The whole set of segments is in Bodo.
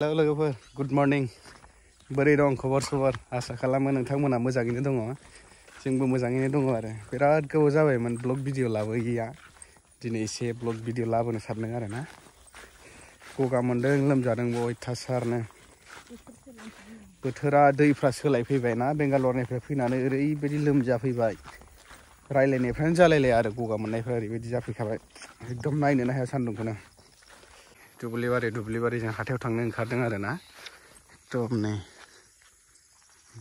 Hello लोगोफोर गुड मर्निं बोरै दं खबर सबर आसा खालामो नोंथांमोना मोजाङैनो दङ जोंबो मोजाङैनो दङ आरो बिराद गोबाव जाबायमोन ब्लग भिडिअ लाबोयैया दिनै एसे ब्लग भिडिअ लाबोनो सानदों आरो ना गगा मोनदों लोमजादोंबो अयथासारनो बोथोरा दैफ्रा सोलायफैबाय ना बेंगालरनिफ्राय फैनानै ओरैबायदि लोमजाफैबाय रायलायनायफ्रानो जालायलाया आरो गगा मोननायफ्रा ओरैबायदि जाफैखाबाय एकदम नायनोनो हाया सान्दुंखौनो दुब्लिबारि जों हाथायाव थांनो ओंखारदों आरो ना एकदम नै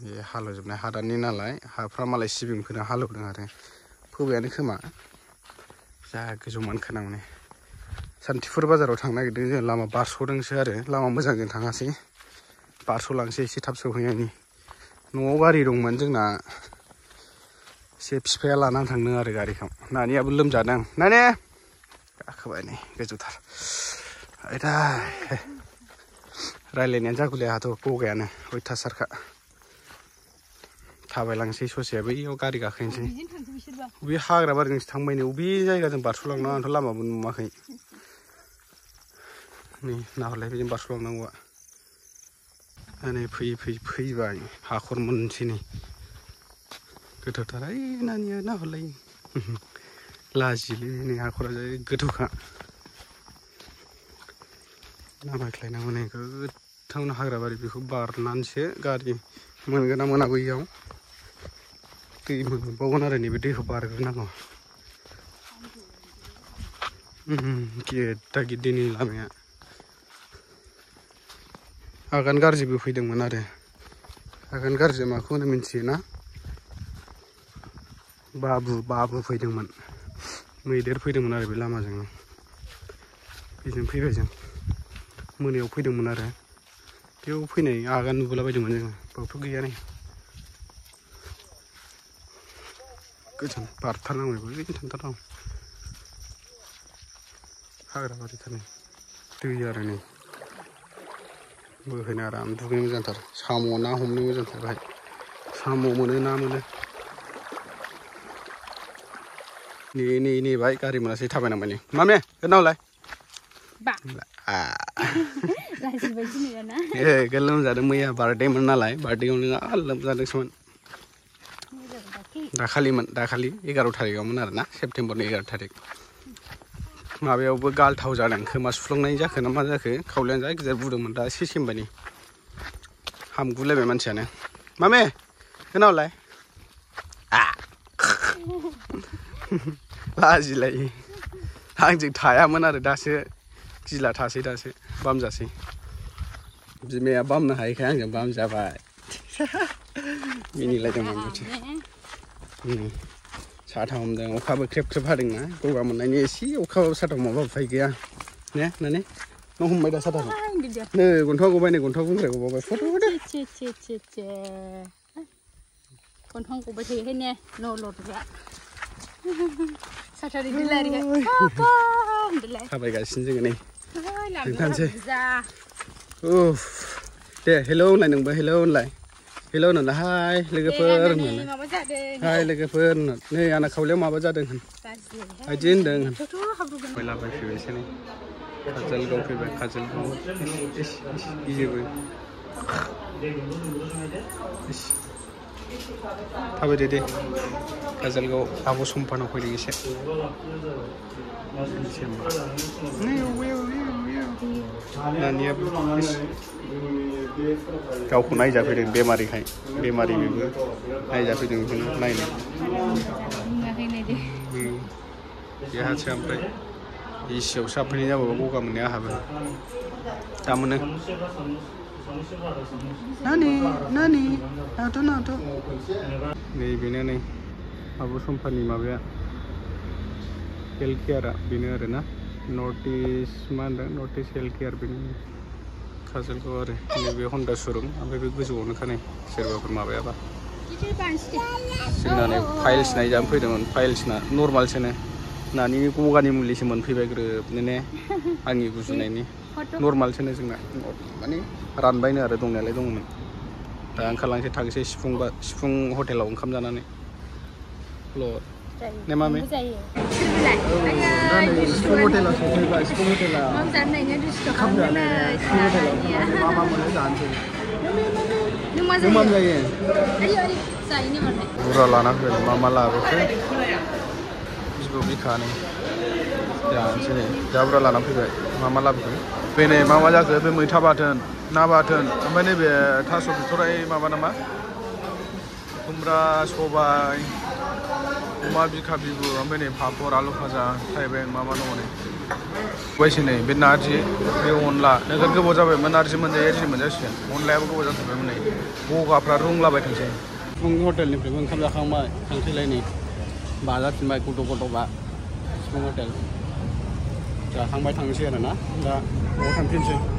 बे हालेवजोबनाय हादाननि नालाय हाफ्रा मालाय सिबिंफोरनो हालेवदों आरो फोबायानो खोमा जा गोजौ मानखोना माने सान्थिफुर बाजाराव थांनो नागिरदों जों लामा बारस'दोंसो आरो लामा मोजांजों थाङासै बारस'लांसै एसे थाब सौहैनायनि न'आव गारि दंमोन जोंना एसे बिफाया लानानै थांदों आरो गारिखौ नानियाबो लोमजादों नानि गाखोबाय नै गोजौथार आयदा रायलायनायानो जागुलाया हाथ' गगायानो अयथासारखा थाबायलांसै ससे बैयाव गारि गाखोनोसै बे हाग्रा बारिजोंसो थांबाय नै बबे जायगाजों बारस'लांनांगौ आंथ' लामाबो नुवाखै नै नाहरलाय बेजों बारस'लांनांगौआ नै फैबाय हाखर मोनसै नै गोथौथार ओइ नानिया नाहरलाय लाजिलै नै हाखरा जै गोथौखा नामायख्लायनांगौ नै गोथावनो हाग्रा बारि बेखौ बारनानैसो गारि मोनगोन ना मोना बैयाव दै मोनबावगोन आरो नैबे दैखौ बारग्रोनांगौ गेद्दा गिद्दिनि लामाया आगान गाज्रिबो फैदोंमोन आरो आगान गाज्रि माखौ होनो मिन्थियोना बाबु फैदोंमोन मैदेर फैदोंमोन आरो बे लामाजों बेजों फैबाय जों मोनायाव फैदोंमोन आरो बेयाव फैनाय आगान नुबोला बायदोंमोन जोङो बावथ' गैया नै गोजान बारथारनांबाय बै थांथारनांगौ हाग्रा बारिथारनै दै आरो नै बोहैनो आराम दुगैनो मोजांथार साम' ना हमनो मोजांथार बाहाय साम' मोनो ना मोनो नै बाय गारि मोनासै थाबायनांबाय नै मामे गोदनावलाय लोमजादों मैया बार्थडेमोन नालाय बार्थडेआवनो लोमजादोंसोमोन दाखालि 11 थारिखआवमोन आरो ना सेप्तेम्बरनि 11 थारिख माबायावबो गालथाव जादों खोमा सुफ्लंनाय जाखो ना मा जाखो खावलायानो जा गिदिर बुदोंमोन दा एसे सेमबाय हामगुलायबाय मानसियानो मामे गोनावलाय लाजिलायो आंजों थायामोन आरो दासो गिला थासै दासो बामजासै बिमाया बामनो हायैखाय आंजों बामजाबाय मिनिलायदोंमोन साथा हमदों अखाबो ख्रेब हादोंना गगा मोननायनि एसे अखाबाबो साथा माबा उफाय गैया ने नानि नों हमबाय दा साथाखौ नै गन्थंआ गबाय नै गन्थंआ गुंग्राय गबावबाय फट' गन्थं गबाय थायोहाय ने न' ल'दुआ साथारि दिलारि थाबायगासिनो जोङो नै थांसै दे हेलौ होनलाय नोंबो हेलौ होनलाय हेलौ होनलाय हाय लोगोफोर हाय लोगोफोर नै आंना खावलायाव माबा जादों होन बिदि होनदों फैलाबायफैबायसो नै काजलगाव फैबाय काजलगाव गियोबो थाबायदो दे काजलगाव आब' सम्पानाव फैदों एसे नानियाबो गावखौ नायजाफैदों बेमारिखाय बेमारि बेबो नायजाफैदों बेखौनो नायनो बेहासो ओमफ्राय एसियाव साफैनाय जाबाबो गगा मोननाया आहाबो दा मोनो नानि नावथ' नै बेनो नै आब' सम्पानि माबाया हेल्थ केयारा बेनो आरो ना नर्थ इस्ट मा होनदों नर्थ इस्ट हेल्थ केयार बेनो काजलगाव आरो नैबे हन्डा शरुम ओमफ्राय बे गोजौआवनो खानाय सोरबाफोर माबायाबा जोंना नै फाइल्स नायजानो फैदोंमोन फाइल्सना नर्मालसोनो नानि गगानि मुलिसो मोनफैबाय ग्रोबनो ने आंनि गुजुनायनि नर्मालसोनो जोंना माने रानबायनो आरो दंनायालाय दंमोन दा ओंखारलांसै थांसै सिफुं हटेलाव ओंखाम जानानै Ne mami. Zayo. Spring hotel lah, spring hotel lah. Mom san này nghe disco. Khắp giờ này, spring hotel lah. Mama muốn lấy dàn gì? Nhưng mà Nhưng mà gì? Ayo đi, sai ni mà này. Pura lana फिर mama lah बोलते. इसको भी खाने. Jangan sini. Jabra lana फिर mama lah बोलते. Bene mama jaga be मैथा बाथोन, ना बाथोन. Ompay ni be थास' बिथ'राय माबा नामा? खुमब्रा, सबाय, अमा बिखा बिबु, ओमफ्राय नै पापर, आलु भाजा, थाइबें माबा दङ नै। बैसो नै बे नारजि, बे अनला, नोगोद गोबाव जाबायमोन नारजि मोनजायो दिनै मोनजासिगोन। अनलायाबो गोबाव जाथारबायमोन नै। गगाफ्रा रुंलाबायथोंसै। सिफुं हटेलनिफ्रायबो ओंखाम जाखांबाय, थांसैलाय नै। बाजाफिनबाय गथ'-गथ'बा सिफुं हटेल। जाखांबाय थांसै आरोना, दा न'आव थांफिनसै।